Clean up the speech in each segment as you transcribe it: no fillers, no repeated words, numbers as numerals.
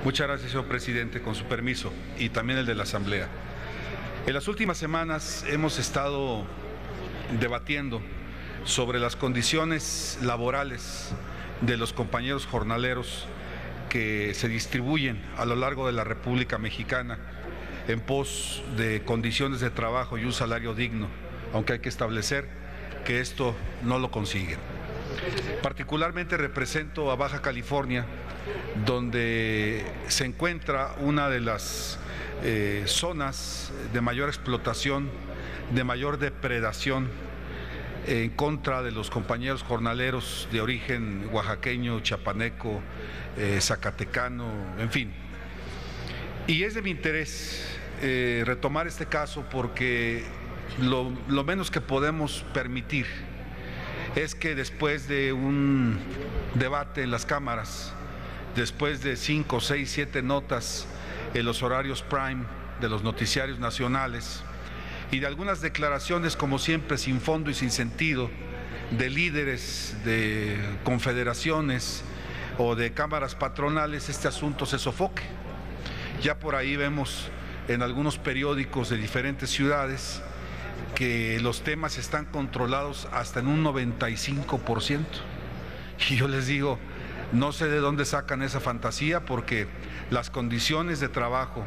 Muchas gracias, señor presidente, con su permiso, y también el de la Asamblea. En las últimas semanas hemos estado debatiendo sobre las condiciones laborales de los compañeros jornaleros que se distribuyen a lo largo de la República Mexicana en pos de condiciones de trabajo y un salario digno, aunque hay que establecer que esto no lo consiguen. Particularmente represento a Baja California, donde se encuentra una de las zonas de mayor explotación, de mayor depredación en contra de los compañeros jornaleros de origen oaxaqueño, chiapaneco, zacatecano, en fin. Y es de mi interés retomar este caso porque lo menos que podemos permitir es que después de un debate en las cámaras, después de 5, 6, 7 notas en los horarios prime de los noticiarios nacionales y de algunas declaraciones, como siempre, sin fondo y sin sentido, de líderes de confederaciones o de cámaras patronales, este asunto se sofoque. Ya por ahí vemos en algunos periódicos de diferentes ciudades que los temas están controlados hasta en un 95%. Y yo les digo, no sé de dónde sacan esa fantasía, porque las condiciones de trabajo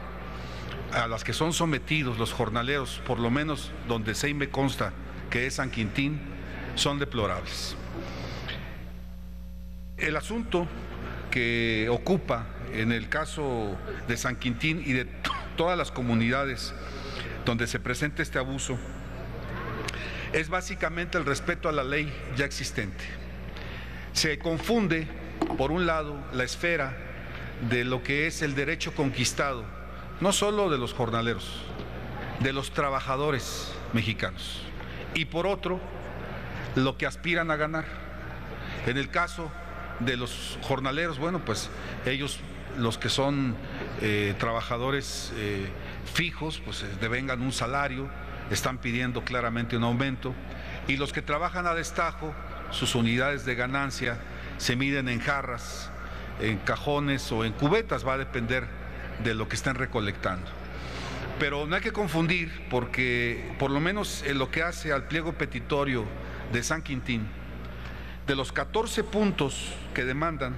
a las que son sometidos los jornaleros, por lo menos donde se me consta que es San Quintín, son deplorables. El asunto que ocupa en el caso de San Quintín y de todas las comunidades donde se presenta este abuso es básicamente el respeto a la ley ya existente. Se confunde, por un lado, la esfera de lo que es el derecho conquistado, no solo de los jornaleros, de los trabajadores mexicanos, y por otro, lo que aspiran a ganar. En el caso de los jornaleros, bueno, pues ellos, los que son trabajadores fijos, pues devengan un salario, están pidiendo claramente un aumento, y los que trabajan a destajo, sus unidades de ganancia se miden en jarras, en cajones o en cubetas, va a depender de lo que estén recolectando. Pero no hay que confundir, porque por lo menos en lo que hace al pliego petitorio de San Quintín, de los 14 puntos que demandan,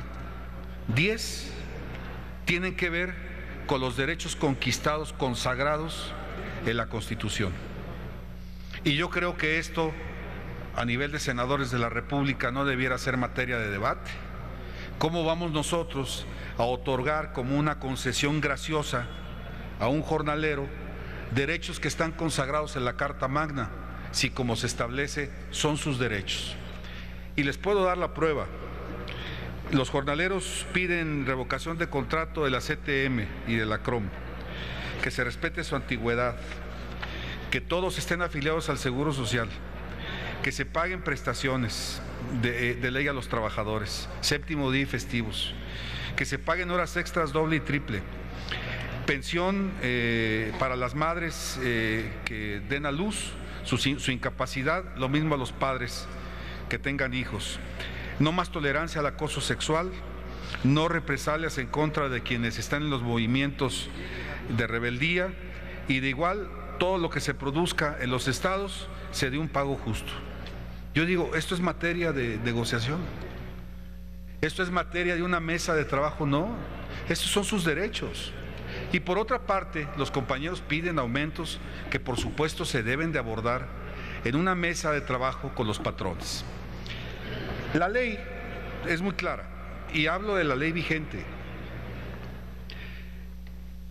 10 tienen que ver con los derechos conquistados, consagrados en la Constitución. Y yo creo que esto, a nivel de senadores de la República, no debiera ser materia de debate. ¿Cómo vamos nosotros a otorgar como una concesión graciosa a un jornalero derechos que están consagrados en la Carta Magna, si, como se establece, son sus derechos? Y les puedo dar la prueba. Los jornaleros piden revocación de contrato de la CTM y de la CROM, que se respete su antigüedad, que todos estén afiliados al Seguro Social, que se paguen prestaciones de ley a los trabajadores, séptimo día y festivos, que se paguen horas extras doble y triple, pensión para las madres que den a luz su incapacidad, lo mismo a los padres que tengan hijos. No más tolerancia al acoso sexual, no represalias en contra de quienes están en los movimientos de rebeldía, y de igual, todo lo que se produzca en los estados se dé un pago justo. Yo digo, esto es materia de negociación, esto es materia de una mesa de trabajo, no, estos son sus derechos. Y por otra parte, los compañeros piden aumentos que por supuesto se deben de abordar en una mesa de trabajo con los patrones. La ley es muy clara, y hablo de la ley vigente.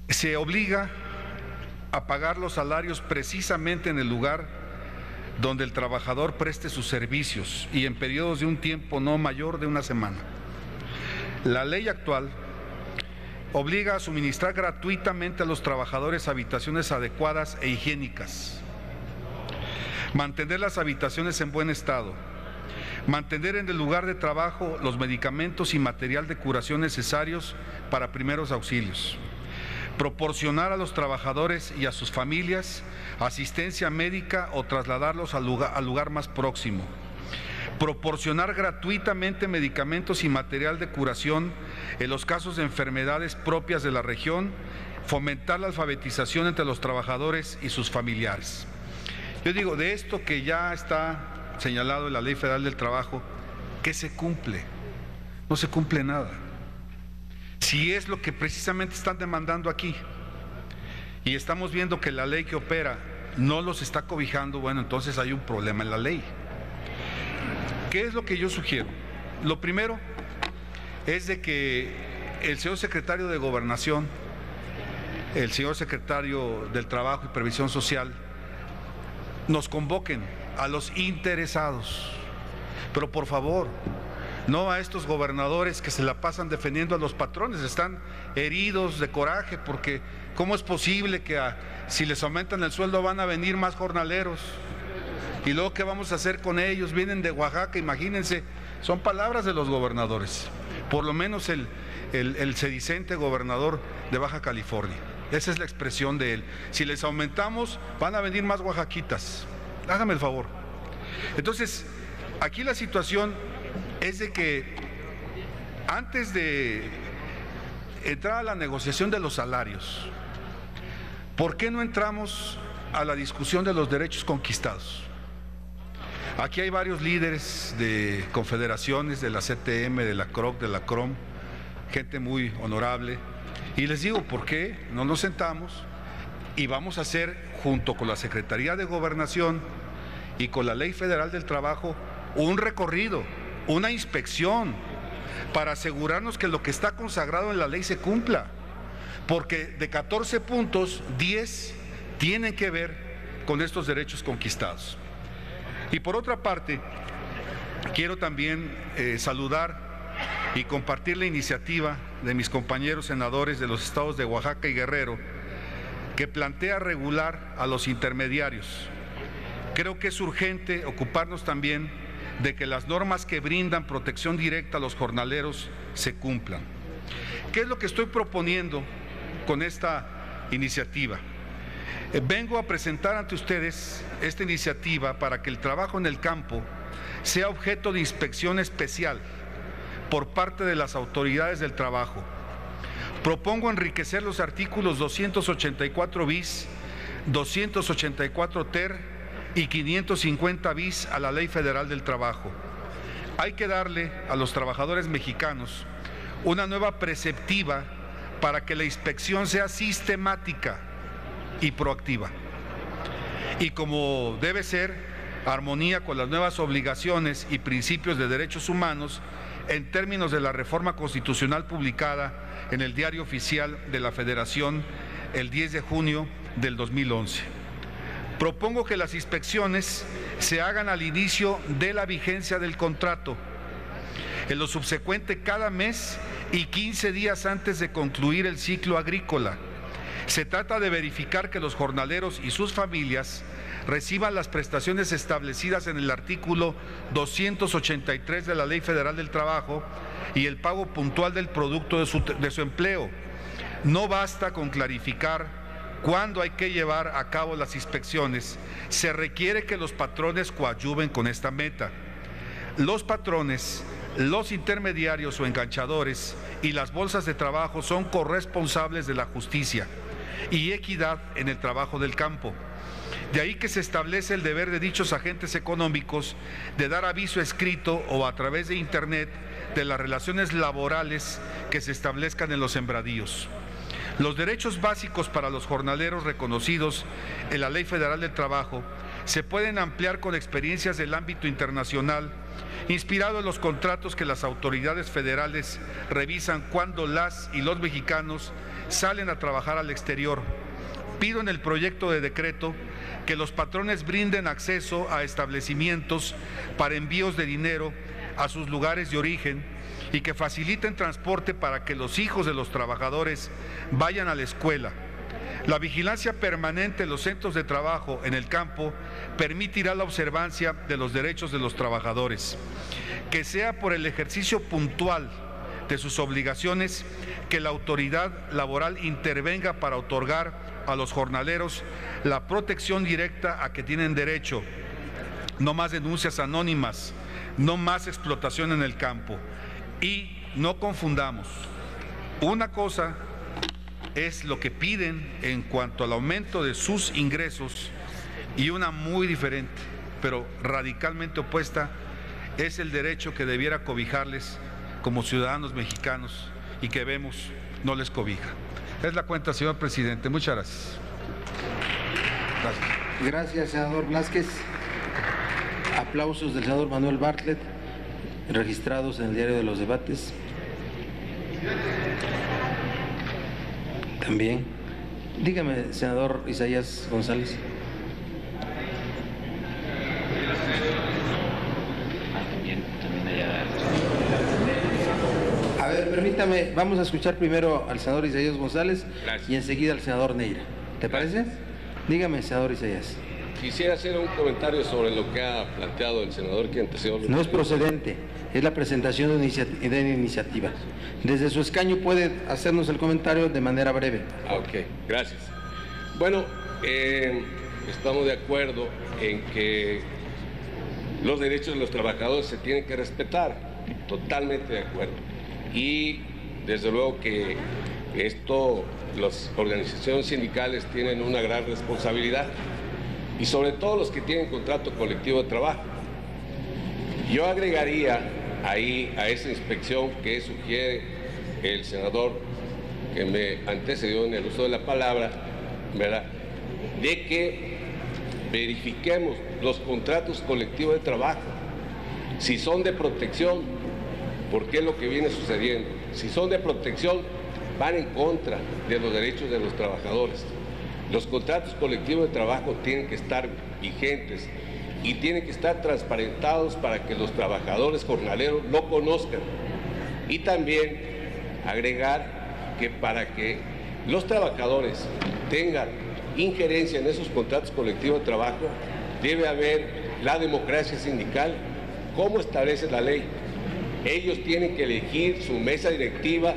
Se obliga a pagar los salarios precisamente en el lugar donde el trabajador preste sus servicios y en periodos de un tiempo no mayor de una semana. La ley actual obliga a suministrar gratuitamente a los trabajadores habitaciones adecuadas e higiénicas, mantener las habitaciones en buen estado, mantener en el lugar de trabajo los medicamentos y material de curación necesarios para primeros auxilios, proporcionar a los trabajadores y a sus familias asistencia médica o trasladarlos al lugar más próximo, proporcionar gratuitamente medicamentos y material de curación en los casos de enfermedades propias de la región, fomentar la alfabetización entre los trabajadores y sus familiares. Yo digo, de esto que ya está señalado en la Ley Federal del Trabajo, ¿qué se cumple? No se cumple nada. Si es lo que precisamente están demandando aquí, y estamos viendo que la ley que opera no los está cobijando, bueno, entonces hay un problema en la ley. ¿Qué es lo que yo sugiero? Lo primero es de que el señor secretario de Gobernación, el señor secretario del Trabajo y Previsión Social, nos convoquen a los interesados, pero por favor, no a estos gobernadores que se la pasan defendiendo a los patrones, están heridos de coraje porque ¿cómo es posible que si les aumentan el sueldo van a venir más jornaleros? Y luego, ¿qué vamos a hacer con ellos? Vienen de Oaxaca, imagínense, son palabras de los gobernadores, por lo menos el sedicente gobernador de Baja California, esa es la expresión de él. Si les aumentamos, van a venir más oaxaquitas, hágame el favor. Entonces, aquí la situación es de que antes de entrar a la negociación de los salarios, ¿por qué no entramos a la discusión de los derechos conquistados? Aquí hay varios líderes de confederaciones, de la CTM, de la CROC, de la CROM, gente muy honorable, y les digo, ¿por qué no nos sentamos y vamos a hacer, junto con la Secretaría de Gobernación y con la Ley Federal del Trabajo, un recorrido, una inspección, para asegurarnos que lo que está consagrado en la ley se cumpla? Porque de 14 puntos, 10 tienen que ver con estos derechos conquistados. Y por otra parte, quiero también saludar y compartir la iniciativa de mis compañeros senadores de los estados de Oaxaca y Guerrero, que plantea regular a los intermediarios. Creo que es urgente ocuparnos también de que las normas que brindan protección directa a los jornaleros se cumplan. ¿Qué es lo que estoy proponiendo con esta iniciativa? Vengo a presentar ante ustedes esta iniciativa para que el trabajo en el campo sea objeto de inspección especial por parte de las autoridades del trabajo. Propongo enriquecer los artículos 284 bis, 284 ter y 550 bis a la Ley Federal del Trabajo. Hay que darle a los trabajadores mexicanos una nueva preceptiva para que la inspección sea sistemática y proactiva. Y como debe ser, armonía con las nuevas obligaciones y principios de derechos humanos en términos de la reforma constitucional publicada en el Diario Oficial de la Federación el 10 de junio del 2011. Propongo que las inspecciones se hagan al inicio de la vigencia del contrato, en lo subsecuente cada mes y 15 días antes de concluir el ciclo agrícola. Se trata de verificar que los jornaleros y sus familias reciban las prestaciones establecidas en el artículo 283 de la Ley Federal del Trabajo y el pago puntual del producto de su empleo. No basta con clarificar cuándo hay que llevar a cabo las inspecciones, se requiere que los patrones coadyuven con esta meta. Los patrones, los intermediarios o enganchadores y las bolsas de trabajo son corresponsables de la justicia y equidad en el trabajo del campo. De ahí que se establece el deber de dichos agentes económicos de dar aviso escrito o a través de Internet de las relaciones laborales que se establezcan en los sembradíos. Los derechos básicos para los jornaleros reconocidos en la Ley Federal del Trabajo se pueden ampliar con experiencias del ámbito internacional, inspirado en los contratos que las autoridades federales revisan cuando las y los mexicanos salen a trabajar al exterior. Pido en el proyecto de decreto que los patrones brinden acceso a establecimientos para envíos de dinero a sus lugares de origen y que faciliten transporte para que los hijos de los trabajadores vayan a la escuela. La vigilancia permanente en los centros de trabajo en el campo permitirá la observancia de los derechos de los trabajadores. Que sea por el ejercicio puntual de sus obligaciones que la autoridad laboral intervenga para otorgar a los jornaleros la protección directa a que tienen derecho. No más denuncias anónimas, no más explotación en el campo. Y no confundamos, una cosa es lo que piden en cuanto al aumento de sus ingresos y una muy diferente, pero radicalmente opuesta, es el derecho que debiera cobijarles como ciudadanos mexicanos y que vemos no les cobija. Es la cuenta, señor presidente. Muchas gracias. Gracias. Gracias, senador Blázquez. Aplausos del senador Manuel Bartlett, registrados en el Diario de los Debates. También. Dígame, senador Isaías González. A ver, permítame, vamos a escuchar primero al senador Isaías González. Gracias. Y enseguida al senador Neira. ¿Te parece? Dígame, senador Isaías. Quisiera hacer un comentario sobre lo que ha planteado el senador que antecedió. No es procedente, es la presentación de una iniciativa. Desde su escaño puede hacernos el comentario de manera breve. Ok, gracias. Bueno, estamos de acuerdo en que los derechos de los trabajadores se tienen que respetar, totalmente de acuerdo. Y desde luego que las organizaciones sindicales tienen una gran responsabilidad, y sobre todo los que tienen contrato colectivo de trabajo. Yo agregaría ahí a esa inspección que sugiere el senador que me antecedió en el uso de la palabra, ¿verdad?, de que verifiquemos los contratos colectivos de trabajo, si son de protección, porque es lo que viene sucediendo. Si son de protección, van en contra de los derechos de los trabajadores. Los contratos colectivos de trabajo tienen que estar vigentes y tienen que estar transparentados para que los trabajadores jornaleros lo conozcan. Y también agregar que para que los trabajadores tengan injerencia en esos contratos colectivos de trabajo, debe haber la democracia sindical, como establece la ley. Ellos tienen que elegir su mesa directiva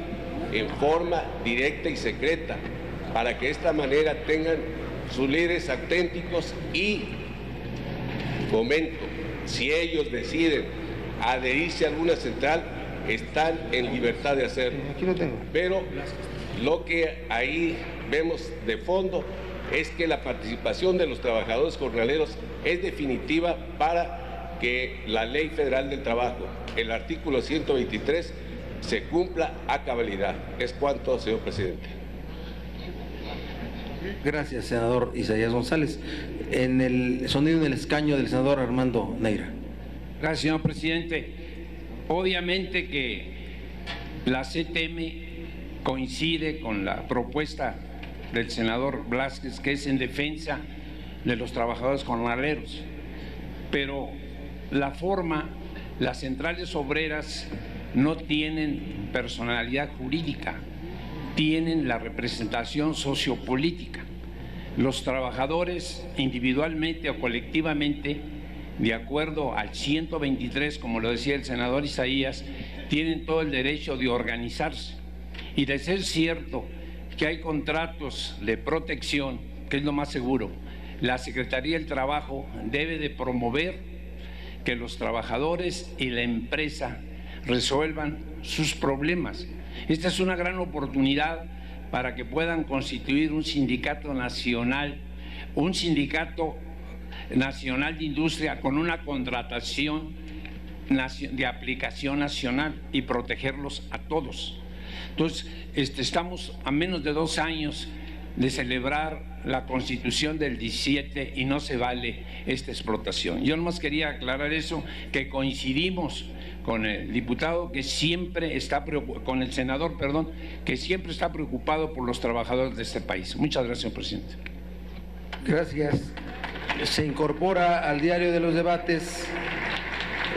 en forma directa y secreta, para que de esta manera tengan sus líderes auténticos y, comento, si ellos deciden adherirse a alguna central, están en libertad de hacerlo. Aquí lo tengo. Pero lo que ahí vemos de fondo es que la participación de los trabajadores jornaleros es definitiva para que la Ley Federal del Trabajo, el artículo 123, se cumpla a cabalidad. Es cuanto, señor presidente. Gracias, senador Isaías González. En el sonido en el escaño del senador Armando Neira. Gracias, señor presidente. Obviamente que la CTM coincide con la propuesta del senador Blázquez, que es en defensa de los trabajadores jornaleros, pero la forma, las centrales obreras no tienen personalidad jurídica, tienen la representación sociopolítica. Los trabajadores individualmente o colectivamente, de acuerdo al 123, como lo decía el senador Isaías, tienen todo el derecho de organizarse. Y de ser cierto que hay contratos de protección, que es lo más seguro, la Secretaría del Trabajo debe de promover que los trabajadores y la empresa resuelvan sus problemas. Esta es una gran oportunidad para que puedan constituir un sindicato nacional de industria con una contratación de aplicación nacional y protegerlos a todos. Entonces, estamos a menos de 2 años de celebrar la Constitución del 17 y no se vale esta explotación. Yo nomás quería aclarar eso, que coincidimos con el diputado que siempre está con el senador, perdón, que siempre está preocupado por los trabajadores de este país. Muchas gracias, señor presidente. Gracias. Se incorpora al Diario de los Debates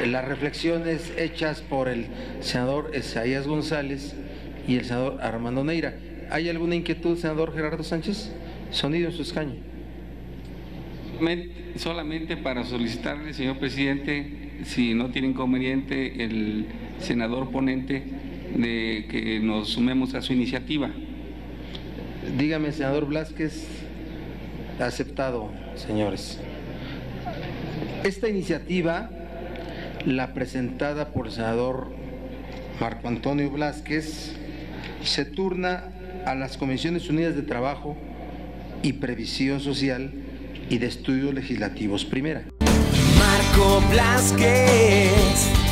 las reflexiones hechas por el senador Isaías González y el senador Armando Neira. ¿Hay alguna inquietud, senador Gerardo Sánchez? Sonido en su escaño. Solamente para solicitarle, señor presidente, si no tiene inconveniente el senador ponente, de que nos sumemos a su iniciativa. Dígame, senador Blázquez. Aceptado, señores. Esta iniciativa la presentada por el senador Marco Antonio Blázquez, se turna a las Comisiones Unidas de Trabajo y Previsión Social y de Estudios Legislativos. Primera. Marco Blázquez.